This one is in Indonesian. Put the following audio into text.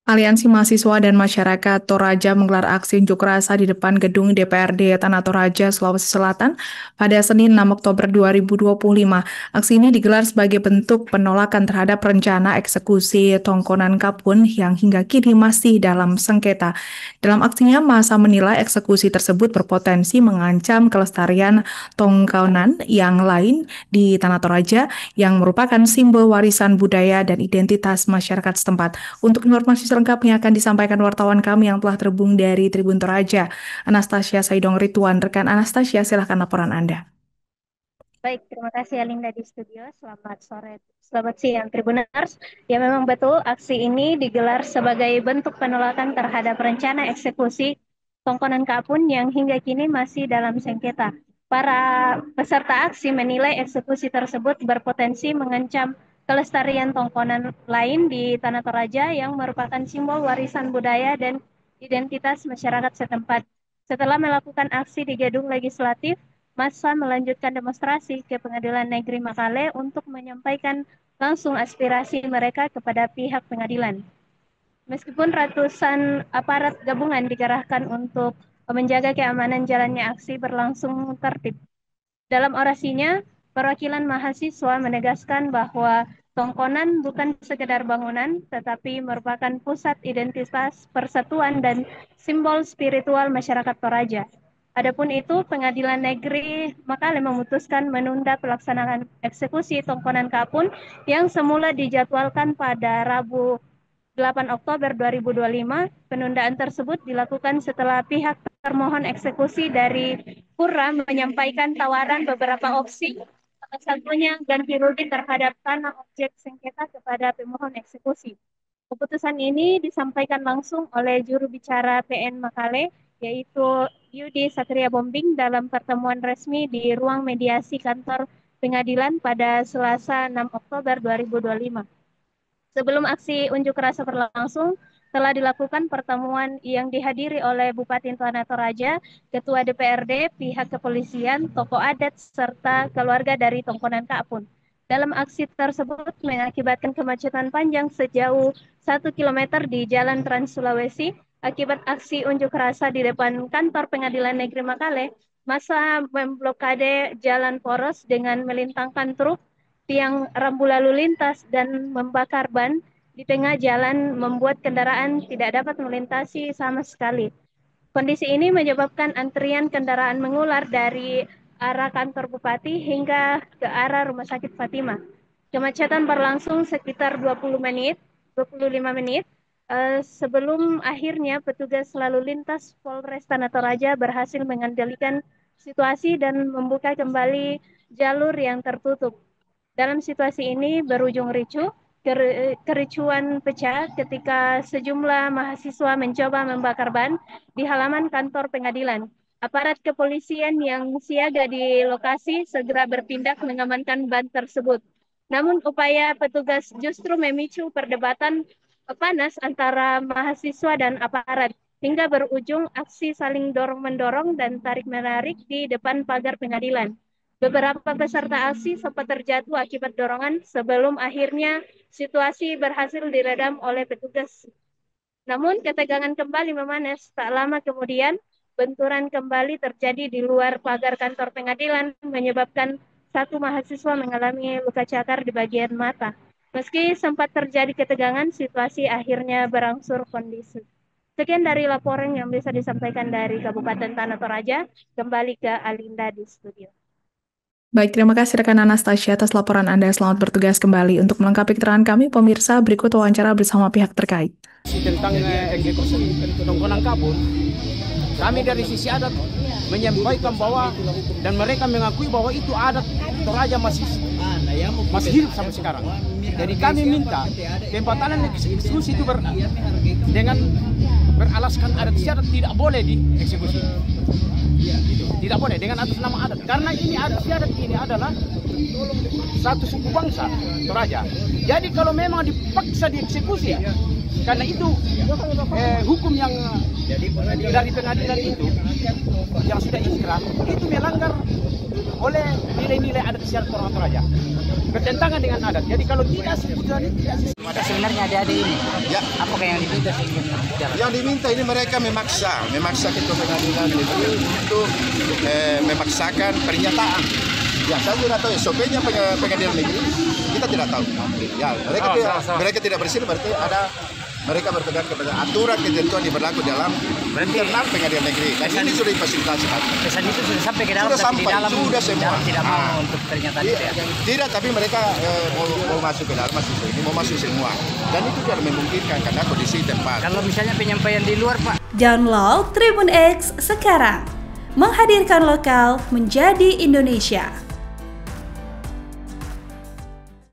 Aliansi Mahasiswa dan Masyarakat Toraja menggelar aksi unjuk rasa di depan gedung DPRD Tanah Toraja, Sulawesi Selatan pada Senin 6 Oktober 2025. Aksi ini digelar sebagai bentuk penolakan terhadap rencana eksekusi Tongkonan Kapun yang hingga kini masih dalam sengketa. Dalam aksinya, massa menilai eksekusi tersebut berpotensi mengancam kelestarian Tongkonan yang lain di Tanah Toraja yang merupakan simbol warisan budaya dan identitas masyarakat setempat. Untuk informasi selengkapnya akan disampaikan wartawan kami yang telah terhubung dari Tribun Toraja, Anastasia Saidong Rituan. Rekan Anastasia, silahkan laporan Anda. Baik, terima kasih Alinda di studio. Selamat sore, selamat siang Tribuners. Ya memang betul, aksi ini digelar sebagai bentuk penolakan terhadap rencana eksekusi Tongkonan Kapun yang hingga kini masih dalam sengketa. Para peserta aksi menilai eksekusi tersebut berpotensi mengancam kelestarian tongkonan lain di Tanah Toraja yang merupakan simbol warisan budaya dan identitas masyarakat setempat. Setelah melakukan aksi di gedung legislatif, massa melanjutkan demonstrasi ke Pengadilan Negeri Makale untuk menyampaikan langsung aspirasi mereka kepada pihak pengadilan. Meskipun ratusan aparat gabungan dikerahkan untuk menjaga keamanan jalannya aksi berlangsung tertib. Dalam orasinya, perwakilan mahasiswa menegaskan bahwa Tongkonan bukan sekedar bangunan, tetapi merupakan pusat identitas persatuan dan simbol spiritual masyarakat Toraja. Adapun itu, Pengadilan Negeri Makale memutuskan menunda pelaksanaan eksekusi Tongkonan Kapun yang semula dijadwalkan pada Rabu 8 Oktober 2025. Penundaan tersebut dilakukan setelah pihak termohon eksekusi dari Pura menyampaikan tawaran beberapa opsi, salah satunya ganti rugi terhadap tanah objek sengketa kepada pemohon eksekusi. Keputusan ini disampaikan langsung oleh juru bicara PN Makale, yaitu Yudi Satria Bombing dalam pertemuan resmi di ruang mediasi kantor pengadilan pada Selasa 6 Oktober 2025. Sebelum aksi unjuk rasa berlangsung, telah dilakukan pertemuan yang dihadiri oleh Bupati Tanah Toraja, Ketua DPRD, pihak kepolisian, tokoh adat, serta keluarga dari Tongkonan Kapun. Dalam aksi tersebut mengakibatkan kemacetan panjang sejauh 1 kilometer di Jalan Trans Sulawesi. Akibat aksi unjuk rasa di depan kantor Pengadilan Negeri Makale, massa memblokade jalan poros dengan melintangkan truk, tiang rambu lalu lintas, dan membakar ban di tengah jalan membuat kendaraan tidak dapat melintasi sama sekali. Kondisi ini menyebabkan antrian kendaraan mengular dari arah kantor Bupati hingga ke arah Rumah Sakit Fatimah. Kemacetan berlangsung sekitar 20 menit, 25 menit, sebelum akhirnya petugas lalu lintas Polres Tanah Toraja berhasil mengendalikan situasi dan membuka kembali jalur yang tertutup. Dalam situasi ini berujung ricuh, kericuan pecah ketika sejumlah mahasiswa mencoba membakar ban di halaman kantor pengadilan. Aparat kepolisian yang siaga di lokasi segera bertindak mengamankan ban tersebut. Namun upaya petugas justru memicu perdebatan panas antara mahasiswa dan aparat hingga berujung aksi saling dorong-mendorong dan tarik-menarik di depan pagar pengadilan. Beberapa peserta aksi sempat terjatuh akibat dorongan sebelum akhirnya situasi berhasil diredam oleh petugas. Namun ketegangan kembali memanas. Tak lama kemudian, benturan kembali terjadi di luar pagar kantor pengadilan, menyebabkan satu mahasiswa mengalami luka cakar di bagian mata. Meski sempat terjadi ketegangan, situasi akhirnya berangsur kondusif. Sekian dari laporan yang bisa disampaikan dari Kabupaten Tanah Toraja. Kembali ke Alinda di studio. Baik, terima kasih rekan Anastasia atas laporan Anda. Selamat bertugas kembali. Untuk melengkapi keterangan kami, pemirsa, berikut wawancara bersama pihak terkait. Tentang eksekusi Tongkonan Kapun, kami dari sisi adat menyampaikan bahwa dan mereka mengakui bahwa itu adat Toraja masih hidup sampai sekarang. Jadi kami minta tempatan eksekusi itu dengan beralaskan adat istiadat tidak boleh dieksekusi. Tidak boleh dengan atas nama adat, karena ini adat istiadat ini adalah satu suku bangsa Toraja. Jadi kalau memang dipaksa dieksekusi, karena itu hukum yang dari pengadilan itu yang sudah inkrah itu melanggar oleh nilai-nilai adat istiadat orang Toraja, bertentangan dengan adat. Jadi kalau tidak sebutan sebenarnya adik-adik ini, ya, apakah yang diminta sehingga bicara? Yang diminta ini mereka memaksa ketua pengadilan negeri untuk memaksakan pernyataan. Ya, saya tidak tahu SOP-nya pengadilan negeri, kita tidak tahu. Ya, mereka tidak bersih, berarti ada mereka berpegang kepada aturan ketentuan yang berlaku dalam internal pengadilan negeri. Dan ini sudah difasilitasi. Pesan itu sudah sampai ke dalam, sudah sampai, di dalam, sudah semua. Dalam tidak mau untuk pernyataan itu ya? Tidak, tapi mereka mau masuk ke dalam mahasiswa ini, mau masuk semua. Dan itu tidak memungkinkan karena kondisi tempat. Kalau misalnya penyampaian di luar, Pak. Download Tribun X sekarang. Menghadirkan lokal menjadi Indonesia.